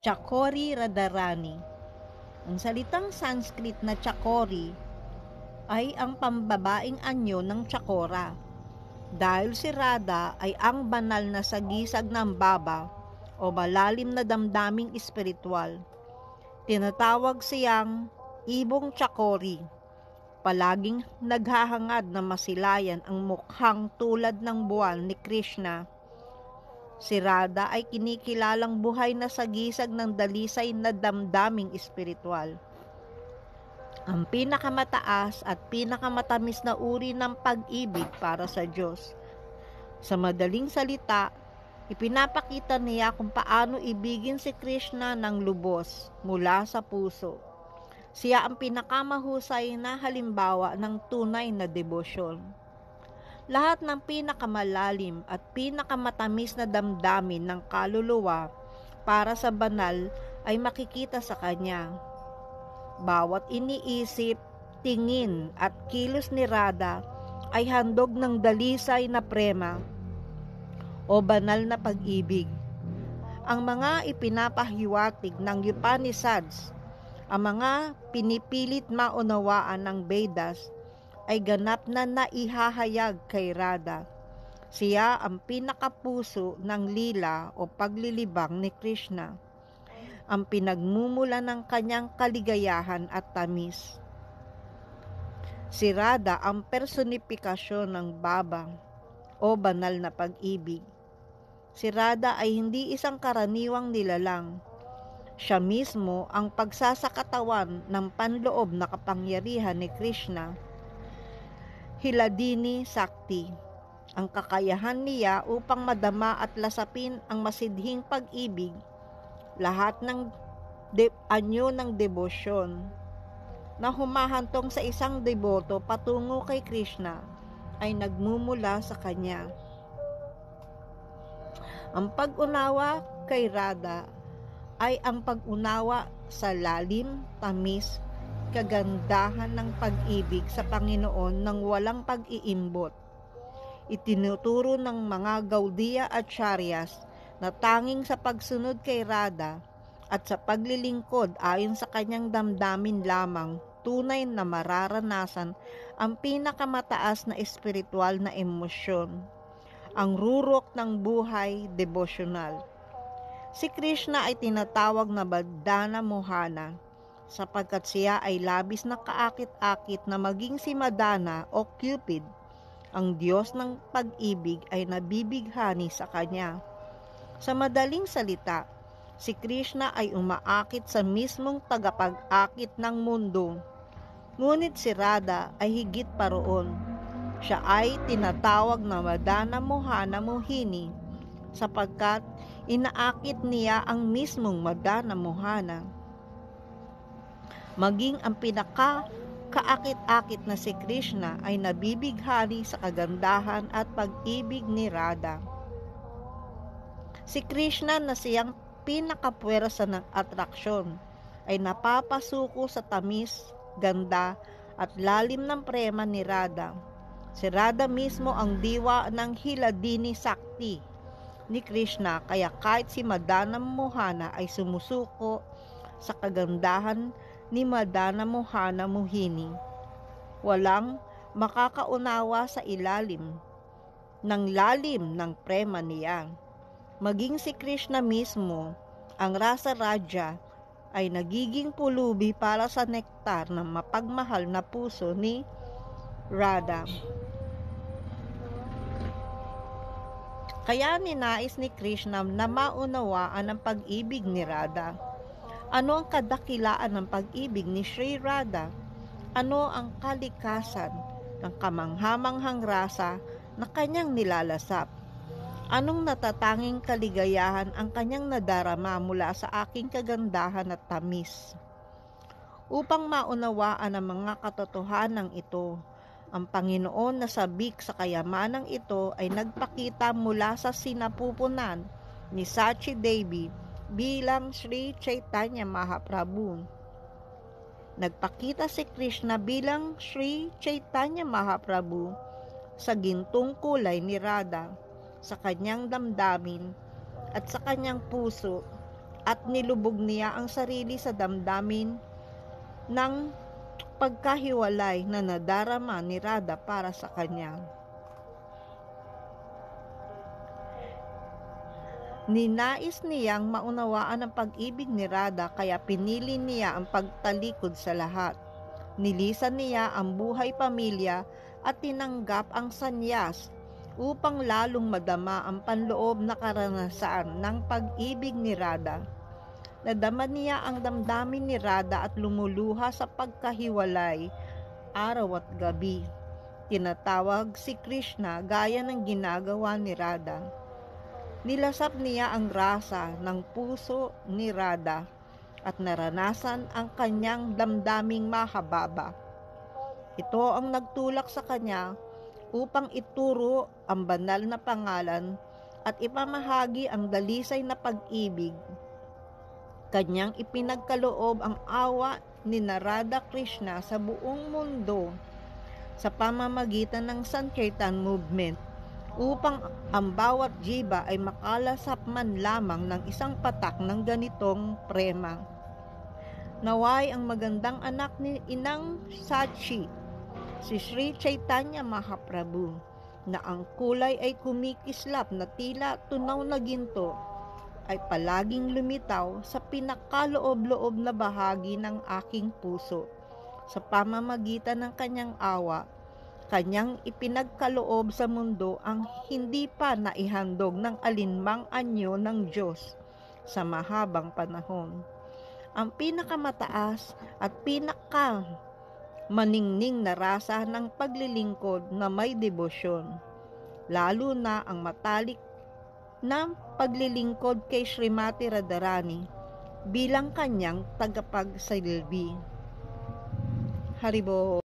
Chakori Radharani. Ang salitang Sanskrit na Chakori ay ang pambabaing anyo ng Chakora. Dahil si Radha ay ang banal na sagisag ng Baba o malalim na damdaming espiritual. Tinatawag siyang Ibong Chakori. Palaging naghahangad na masilayan ang mukhang tulad ng buwan ni Krishna. Si Radha ay kinikilalang buhay na sagisag ng dalisay na damdaming espiritual. Ang pinakamataas at pinakamatamis na uri ng pag-ibig para sa Diyos. Sa madaling salita, ipinapakita niya kung paano ibigin si Krishna ng lubos mula sa puso. Siya ang pinakamahusay na halimbawa ng tunay na debosyon. Lahat ng pinakamalalim at pinakamatamis na damdamin ng kaluluwa para sa banal ay makikita sa kanya. Bawat iniisip, tingin at kilos ni Radha ay handog ng dalisay na prema o banal na pag-ibig. Ang mga ipinapahiwatig ng Upanishads, ang mga pinipilit maunawaan ng Vedas ay ganap na naihahayag kay Radha. Siya ang pinakapuso ng lila o paglilibang ni Krishna, ang pinagmumula ng kanyang kaligayahan at tamis. Si Radha ang personifikasyon ng Baba o banal na pag-ibig. Si Radha ay hindi isang karaniwang nilalang. Siya mismo ang pagsasakatawan ng panloob na kapangyarihan ni Krishna. Hiladini Sakti, ang kakayahan niya upang madama at lasapin ang masidhing pag-ibig, lahat ng anyo ng debosyon na humahantong sa isang deboto patungo kay Krishna ay nagmumula sa kanya. Ang pag-unawa kay Radha ay ang pag-unawa sa lalim, tamis, kagandahan ng pag-ibig sa Panginoon ng walang pag-iimbot. Itinuturo ng mga Gaudiya at Charyas na tanging sa pagsunod kay Radha at sa paglilingkod ayon sa kanyang damdamin lamang tunay na mararanasan ang pinakamataas na espiritual na emosyon, ang rurok ng buhay devosyonal. Si Krishna ay tinatawag na Madana Mohana sapagkat siya ay labis na kaakit-akit na maging si Madana o Cupid, ang Diyos ng pag-ibig ay nabibighani sa kanya. Sa madaling salita, si Krishna ay umaakit sa mismong tagapag-akit ng mundo. Ngunit si Radha ay higit pa roon. Siya ay tinatawag na Madana Mohana Mohini sapagkat inaakit niya ang mismong Madana Mohana. Maging ang pinaka-kaakit-akit na si Krishna ay nabibighani sa kagandahan at pag-ibig ni Radha. Si Krishna na siyang pinakapwersa ng atraksyon ay napapasuko sa tamis, ganda at lalim ng prema ni Radha. Si Radha mismo ang diwa ng Hiladini Sakti ni Krishna, kaya kahit si Madana Mohana ay sumusuko sa kagandahan ni Madana Mohana Mohini. Walang makakaunawa sa ilalim ng prema niya. Maging si Krishna mismo, ang Rasa Raja, ay nagiging pulubi para sa nektar ng mapagmahal na puso ni Radha. Kaya ninais ni Krishna na maunawaan ang pag-ibig ni Radha. Ano ang kadakilaan ng pag-ibig ni Sri Radha? Ano ang kalikasan ng kamanghamanghang rasa na kanyang nilalasap? Anong natatanging kaligayahan ang kanyang nadarama mula sa aking kagandahan at tamis? Upang maunawaan ang mga katotohanan ito, ang Panginoon na sabik sa kayamanang ito ay nagpakita mula sa sinapupunan ni Sachi Devi bilang Sri Chaitanya Mahaprabhu. Nagpakita si Krishna bilang Sri Chaitanya Mahaprabhu sa gintong kulay ni Radha, sa kanyang damdamin at sa kanyang puso at nilubog niya ang sarili sa damdamin ng pagkahiwalay na nadarama ni Radha para sa kanya. Ninais niyang maunawaan ang pag-ibig ni Radha kaya pinili niya ang pagtalikod sa lahat. Nilisan niya ang buhay pamilya at tinanggap ang sanyas upang lalong madama ang panloob na karanasan ng pag-ibig ni Radha. Nadama niya ang damdamin ni Radha at lumuluha sa pagkahiwalay araw at gabi. Tinatawag si Krishna gaya ng ginagawa ni Radha. Nilasap niya ang rasa ng puso ni Radha at naranasan ang kanyang damdaming mahababa. Ito ang nagtulak sa kanya upang ituro ang banal na pangalan at ipamahagi ang dalisay na pag-ibig. Kanyang ipinagkaloob ang awa ni Radha Krishna sa buong mundo sa pamamagitan ng Sankirtan movement upang ang bawat jiba ay makalasap man lamang ng isang patak ng ganitong prema. Naway ang magandang anak ni Inang Sachi, si Sri Chaitanya Mahaprabhu, na ang kulay ay kumikislap na tila tunaw na ginto, ay palaging lumitaw sa pinakaloob-loob na bahagi ng aking puso. Sa pamamagitan ng kanyang awa, kanyang ipinagkaloob sa mundo ang hindi pa naihandog ng alinmang anyo ng Diyos sa mahabang panahon. Ang pinakamataas at maningning na rasa ng paglilingkod na may debosyon, lalo na ang matalik na paglilingkod kay Srimati Radharani bilang kanyang tagapagsilbi. Haribo.